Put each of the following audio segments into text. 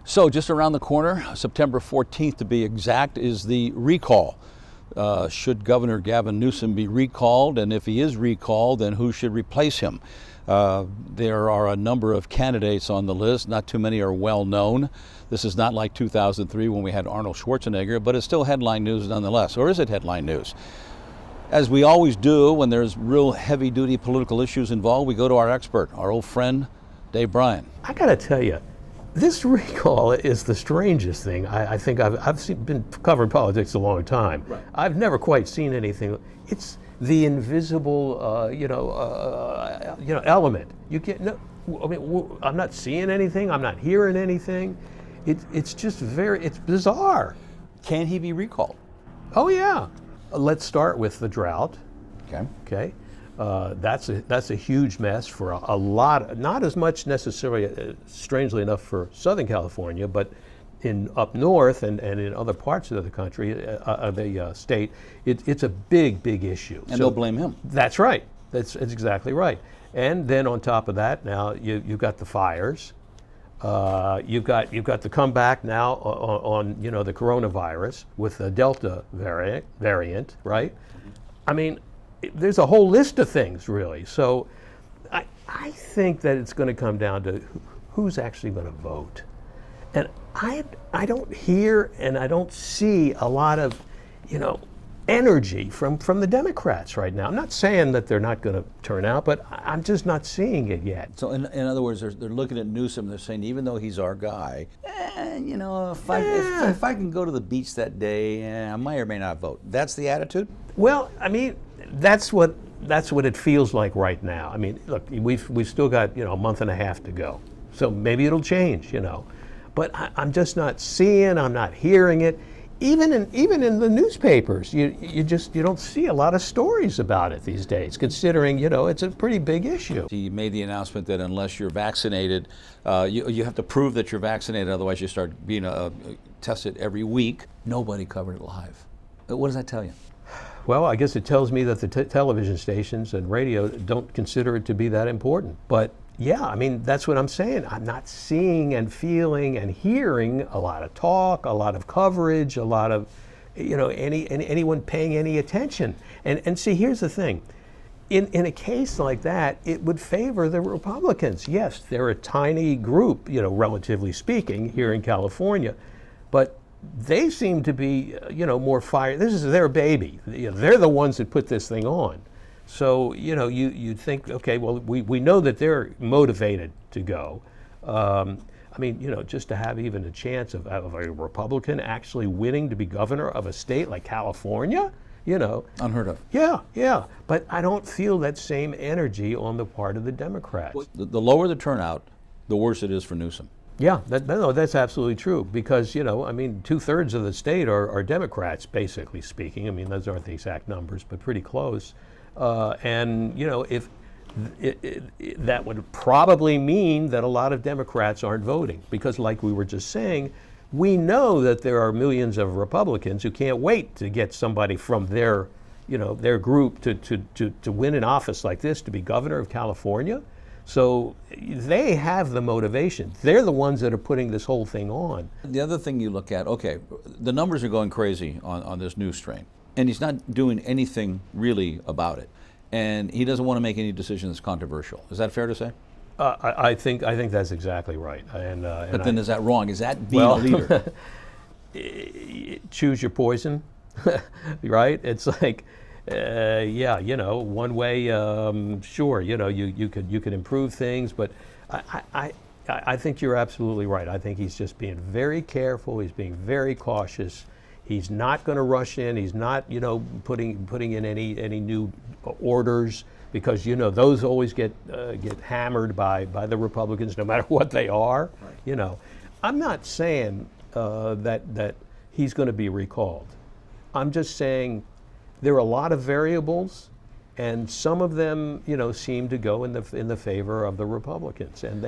So just around the corner, September 14th to be exact, is the recall. Should Governor Gavin Newsom be recalled? And if he is recalled, then who should replace him? There are a number of candidates on the list. Not too many are well known. This is not like 2003 when we had Arnold Schwarzenegger, but it's still headline news nonetheless. Or is it headline news? As we always do when there's real heavy-duty political issues involved, we go to our expert, our old friend, Dave Bryan. I got to tell you, this recall is the strangest thing. I think I've been covering politics a long time. Right. I've never quite seen anything. It's the invisible, element. You get no. I mean, I'm not seeing anything. I'm not hearing anything. It's just it's bizarre. Can he be recalled? Oh yeah. Let's start with the drought. Okay. Okay. That's a huge mess for a lot, not as much necessarily, strangely enough, for Southern California, but in up north and in other parts of the country, the state, it's a big issue. And they'll blame him. That's right. That's exactly right. And then on top of that, now you've got the fires. You've got the comeback now on the coronavirus with the Delta variant, right? I mean, there's a whole list of things, really. So I think that it's going to come down to who's actually going to vote. And I don't hear and I don't see a lot of, energy from the Democrats right now. I'm not saying that they're not going to turn out, but I'm just not seeing it yet. So in other words, they're looking at Newsom, they're saying, even though he's our guy, if I can go to the beach that day, I might or may not vote. That's the attitude? Well, I mean, that's what it feels like right now. I mean, look, we've still got a month and a half to go, so maybe it'll change, But I'm just not seeing. I'm not hearing it. Even in the newspapers, you don't see a lot of stories about it these days. Considering it's a pretty big issue. He made the announcement that unless you're vaccinated, you have to prove that you're vaccinated. Otherwise, you start being tested every week. Nobody covered it live. What does that tell you? Well, I guess it tells me that the television stations and radio don't consider it to be that important. But yeah, I mean, that's what I'm saying. I'm not seeing and feeling and hearing a lot of talk, a lot of coverage, a lot of, anyone paying any attention. And see, here's the thing. In a case like that, it would favor the Republicans. Yes, they're a tiny group, relatively speaking, here in California, but they seem to be, more fired. This is their baby. They're the ones that put this thing on. So, you think, okay, well, we know that they're motivated to go. I mean, just to have even a chance of a Republican actually winning to be governor of a state like California, Unheard of. Yeah. But I don't feel that same energy on the part of the Democrats. The lower the turnout, the worse it is for Newsom. Yeah, that's absolutely true because, 2/3 of the state are Democrats, basically speaking. I mean, those aren't the exact numbers, but pretty close. If that would probably mean that a lot of Democrats aren't voting because, like we were just saying, we know that there are millions of Republicans who can't wait to get somebody from their group to win an office like this, to be governor of California. So they have the motivation. They're the ones that are putting this whole thing on. The other thing you look at, okay, the numbers are going crazy on this new strain, and he's not doing anything really about it. And he doesn't want to make any decision that's controversial. Is that fair to say? I think that's exactly right. But then is that wrong? Is that being a leader? Choose your poison, right? It's like, one way, sure, you could improve things, but I think you're absolutely right. I think he's just being very careful. He's being very cautious. He's not going to rush in. He's not, putting in any new orders because those always get hammered by the Republicans, no matter what they are. Right. I'm not saying that he's going to be recalled. I'm just saying there are a lot of variables, and some of them, seem to go in the favor of the Republicans. And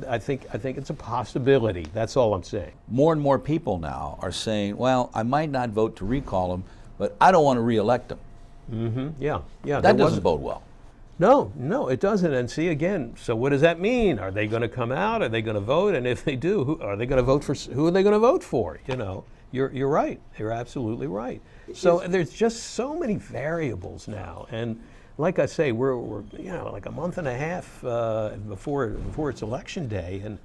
I think it's a possibility. That's all I'm saying. More and more people now are saying, well, I might not vote to recall him, but I don't want to reelect him. Mm-hmm. Yeah. That doesn't bode well. No, no, it doesn't. And see, again, so what does that mean? Are they going to come out? Are they going to vote? And if they do, who are they going to vote for? Who are they going to vote for? You know, you're right. You're absolutely right. So there's just so many variables now, and like I say, we're like a month and a half before it's election day, and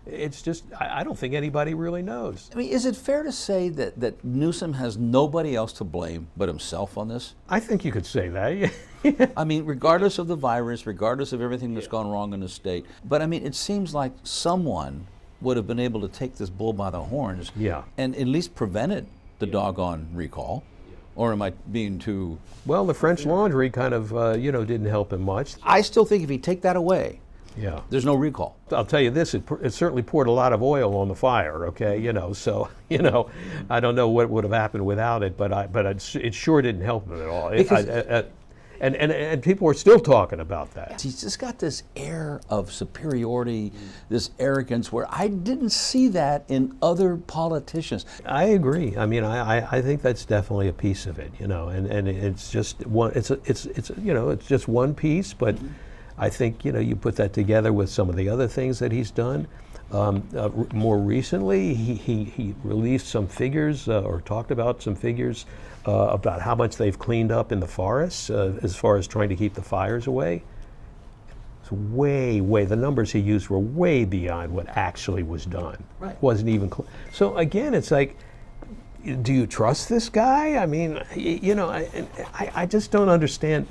it's just I don't think anybody really knows. I mean, is it fair to say that Newsom has nobody else to blame but himself on this? I think you could say that. I mean, regardless of the virus, regardless of everything that's gone wrong in the state. But I mean, it seems like someone would have been able to take this bull by the horns and at least prevented the doggone recall. Or am I being too... Well, the French Laundry kind of, didn't help him much. I still think if you take that away, there's no recall. I'll tell you this, it certainly poured a lot of oil on the fire, okay? So, I don't know what would have happened without it, but it sure didn't help him at all. And people are still talking about that. He's just got this air of superiority, this arrogance, where I didn't see that in other politicians. I agree. I mean, I think that's definitely a piece of it, and it's just one. It's just one piece, but I think you put that together with some of the other things that he's done. More recently, he released some figures or talked about some figures about how much they've cleaned up in the forests as far as trying to keep the fires away. It's way, the numbers he used were way beyond what actually was done. Right. Wasn't even so again, it's like, do you trust this guy? I mean, I just don't understand.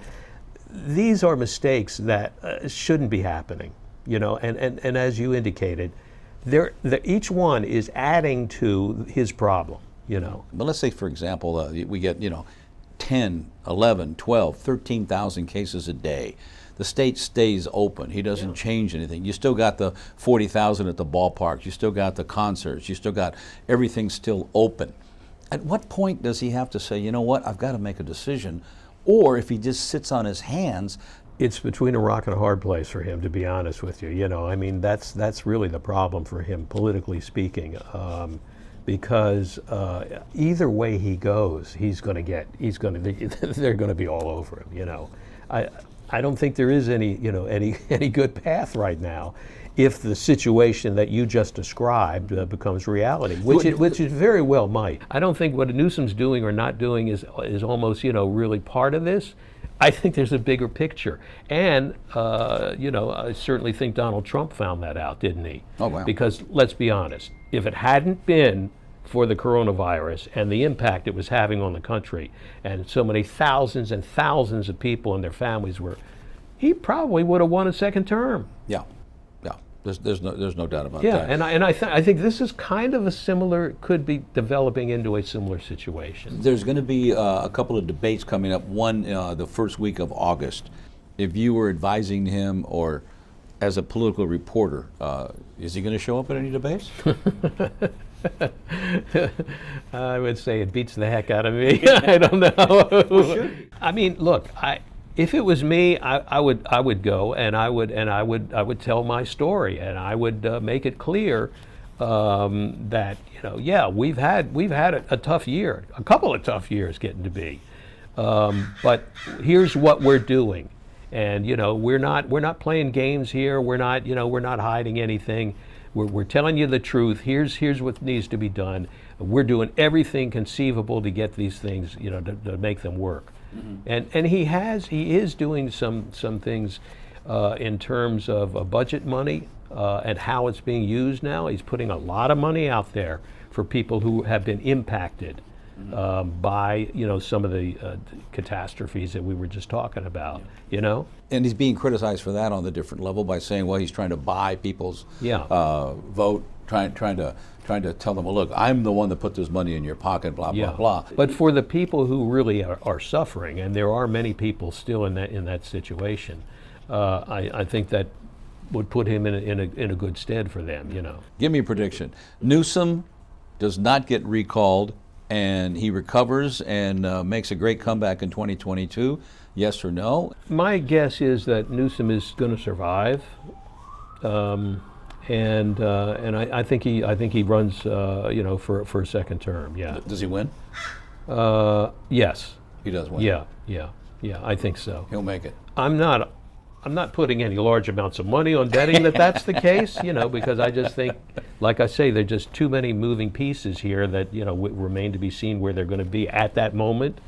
These are mistakes that shouldn't be happening, and as you indicated, each one is adding to his problem. But let's say, for example, we get 10, 11, 12, 13,000 cases a day. The state stays open. He doesn't change anything. You still got the 40,000 at the ballparks. You still got the concerts. You still got everything still open. At what point does he have to say, you know what, I've got to make a decision? Or if he just sits on his hands. It's between a rock and a hard place for him, to be honest with you. I mean, that's really the problem for him, politically speaking. Because either way he goes, they're going to be all over him. I don't think there is any good path right now, if the situation that you just described becomes reality, which it very well might. I don't think what Newsom's doing or not doing is almost really part of this. I think there's a bigger picture, and I certainly think Donald Trump found that out, didn't he? Oh, wow. Because let's be honest, if it hadn't been for the coronavirus and the impact it was having on the country, and so many thousands and thousands of people and their families he probably would have won a second term. Yeah. There's no doubt about that. Yeah, and I think this is kind of could be developing into a similar situation. There's going to be a couple of debates coming up. One, the first week of August. If you were advising him or as a political reporter, is he going to show up at any debates? I would say it beats the heck out of me. I don't know. Well, sure. I mean, look, if it was me, I would go, and I would tell my story, and I would make it clear that we've had a tough year, a couple of tough years getting to be, but here's what we're doing, and we're not playing games here. We're not hiding anything. We're telling you the truth. Here's what needs to be done. We're doing everything conceivable to get these things, to make them work. Mm-hmm. And he is doing some things in terms of budget money and how it's being used now. He's putting a lot of money out there for people who have been impacted by some of the catastrophes that we were just talking about. And he's being criticized for that on the different level by saying, well, he's trying to buy people's vote, trying to tell them, well, look, I'm the one that put this money in your pocket, blah blah blah. But for the people who really are suffering, and there are many people still in that situation, I think that would put him in a good stead for them. Give me a prediction. Newsom does not get recalled, and he recovers and makes a great comeback in 2022. Yes or no? My guess is that Newsom is going to survive, and I think he runs for a second term. Yeah. Does he win? Yes. He does win. Yeah. I think so. He'll make it. I'm not I'm not putting any large amounts of money on betting that that's the case, because I just think, like I say, there are just too many moving pieces here that, remain to be seen where they're going to be at that moment.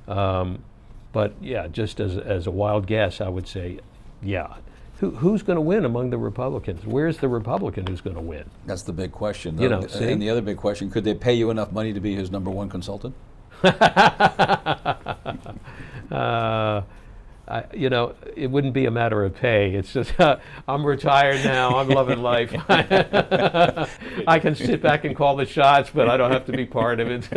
But yeah, just as a wild guess, I would say, yeah. Who's going to win among the Republicans? Where's the Republican who's going to win? That's the big question. See? And the other big question, could they pay you enough money to be his number one consultant? It wouldn't be a matter of pay. It's just, I'm retired now, I'm loving life. I can sit back and call the shots, but I don't have to be part of it.